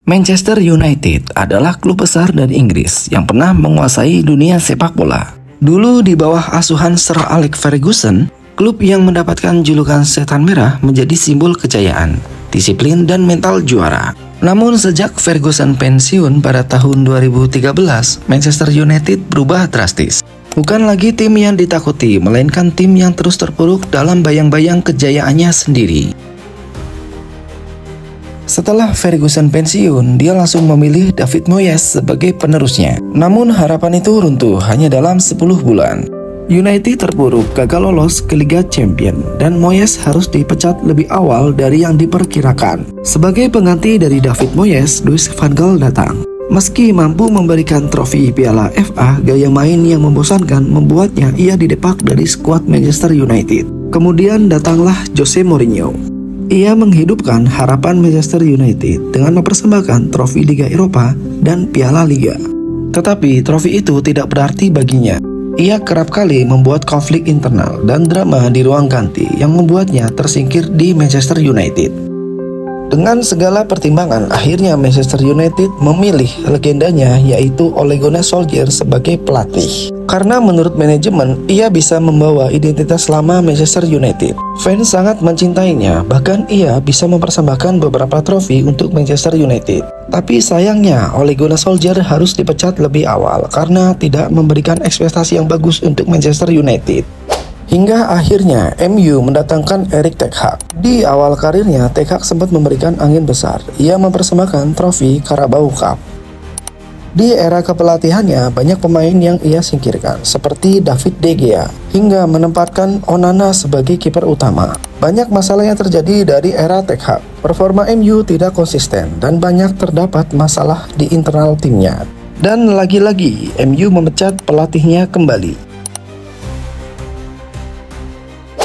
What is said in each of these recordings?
Manchester United adalah klub besar dari Inggris yang pernah menguasai dunia sepak bola. Dulu di bawah asuhan Sir Alex Ferguson, klub yang mendapatkan julukan Setan Merah menjadi simbol kejayaan, disiplin dan mental juara. Namun sejak Ferguson pensiun pada tahun 2013, Manchester United berubah drastis. Bukan lagi tim yang ditakuti, melainkan tim yang terus terpuruk dalam bayang-bayang kejayaannya sendiri. Setelah Ferguson pensiun, dia langsung memilih David Moyes sebagai penerusnya. Namun harapan itu runtuh hanya dalam 10 bulan. United terpuruk, gagal lolos ke Liga Champions, dan Moyes harus dipecat lebih awal dari yang diperkirakan. Sebagai pengganti dari David Moyes, Louis van Gaal datang. Meski mampu memberikan trofi Piala FA, gaya main yang membosankan membuatnya ia didepak dari skuad Manchester United. Kemudian datanglah Jose Mourinho. Ia menghidupkan harapan Manchester United dengan mempersembahkan trofi Liga Eropa dan Piala Liga. Tetapi trofi itu tidak berarti baginya. Ia kerap kali membuat konflik internal dan drama di ruang ganti yang membuatnya tersingkir di Manchester United. Dengan segala pertimbangan, akhirnya Manchester United memilih legendanya yaitu Ole Gunnar Solskjaer sebagai pelatih. Karena menurut manajemen, ia bisa membawa identitas lama Manchester United. Fans sangat mencintainya, bahkan ia bisa mempersembahkan beberapa trofi untuk Manchester United. Tapi sayangnya, Ole Gunnar Solskjaer harus dipecat lebih awal karena tidak memberikan ekspektasi yang bagus untuk Manchester United. Hingga akhirnya MU mendatangkan Erik ten Hag. Di awal karirnya, Ten Hag sempat memberikan angin besar. Ia mempersembahkan trofi Carabao Cup. Di era kepelatihannya, banyak pemain yang ia singkirkan, seperti David De Gea, hingga menempatkan Onana sebagai kiper utama. Banyak masalah yang terjadi dari era Ten Hag. Performa MU tidak konsisten, dan banyak terdapat masalah di internal timnya. Dan lagi-lagi, MU memecat pelatihnya kembali.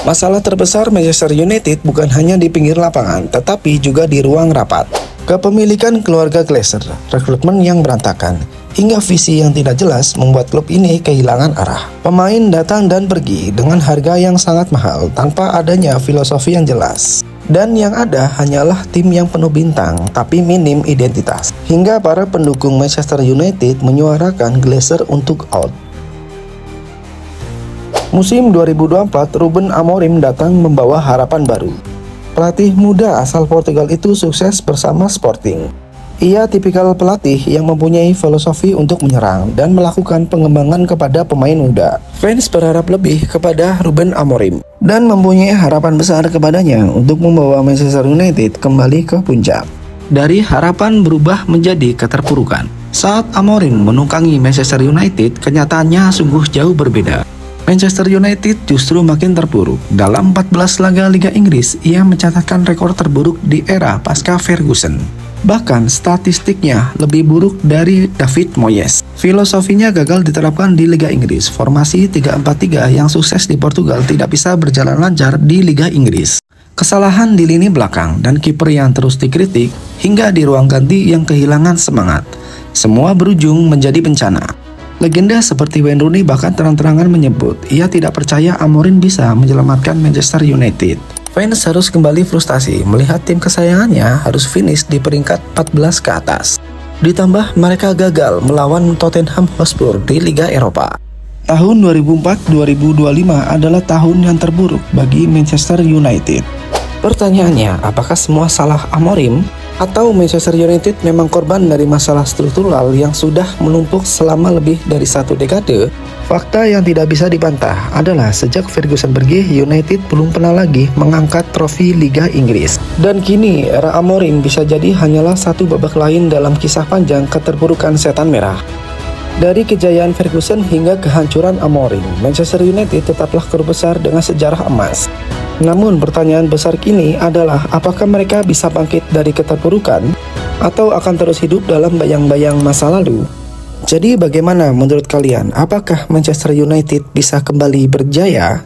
Masalah terbesar Manchester United bukan hanya di pinggir lapangan, tetapi juga di ruang rapat. Kepemilikan keluarga Glazer, rekrutmen yang berantakan, hingga visi yang tidak jelas membuat klub ini kehilangan arah. Pemain datang dan pergi dengan harga yang sangat mahal tanpa adanya filosofi yang jelas. Dan yang ada hanyalah tim yang penuh bintang tapi minim identitas. Hingga para pendukung Manchester United menyuarakan Glazer untuk out. Musim 2024, Ruben Amorim datang membawa harapan baru. Pelatih muda asal Portugal itu sukses bersama Sporting. Ia tipikal pelatih yang mempunyai filosofi untuk menyerang dan melakukan pengembangan kepada pemain muda. Fans berharap lebih kepada Ruben Amorim dan mempunyai harapan besar kepadanya untuk membawa Manchester United kembali ke puncak. Dari harapan berubah menjadi keterpurukan. Saat Amorim menunggangi Manchester United, kenyataannya sungguh jauh berbeda. Manchester United justru makin terpuruk. Dalam 14 laga Liga Inggris, ia mencatatkan rekor terburuk di era pasca Ferguson. Bahkan statistiknya lebih buruk dari David Moyes. Filosofinya gagal diterapkan di Liga Inggris. Formasi 3-4-3 yang sukses di Portugal tidak bisa berjalan lancar di Liga Inggris. Kesalahan di lini belakang dan kiper yang terus dikritik hingga di ruang ganti yang kehilangan semangat. Semua berujung menjadi bencana. Legenda seperti Wayne Rooney bahkan terang-terangan menyebut ia tidak percaya Amorim bisa menyelamatkan Manchester United. Fans harus kembali frustasi melihat tim kesayangannya harus finish di peringkat 14 ke atas. Ditambah mereka gagal melawan Tottenham Hotspur di Liga Eropa. Tahun 2004-2025 adalah tahun yang terburuk bagi Manchester United. Pertanyaannya, apakah semua salah Amorim? Atau Manchester United memang korban dari masalah struktural yang sudah menumpuk selama lebih dari 1 dekade? Fakta yang tidak bisa dibantah adalah sejak Ferguson pergi, United belum pernah lagi mengangkat trofi Liga Inggris. Dan kini era Amorim bisa jadi hanyalah satu babak lain dalam kisah panjang keterpurukan Setan Merah. Dari kejayaan Ferguson hingga kehancuran Amorim, Manchester United tetaplah klub besar dengan sejarah emas. Namun pertanyaan besar kini adalah apakah mereka bisa bangkit dari keterpurukan atau akan terus hidup dalam bayang-bayang masa lalu? Jadi bagaimana menurut kalian? Apakah Manchester United bisa kembali berjaya?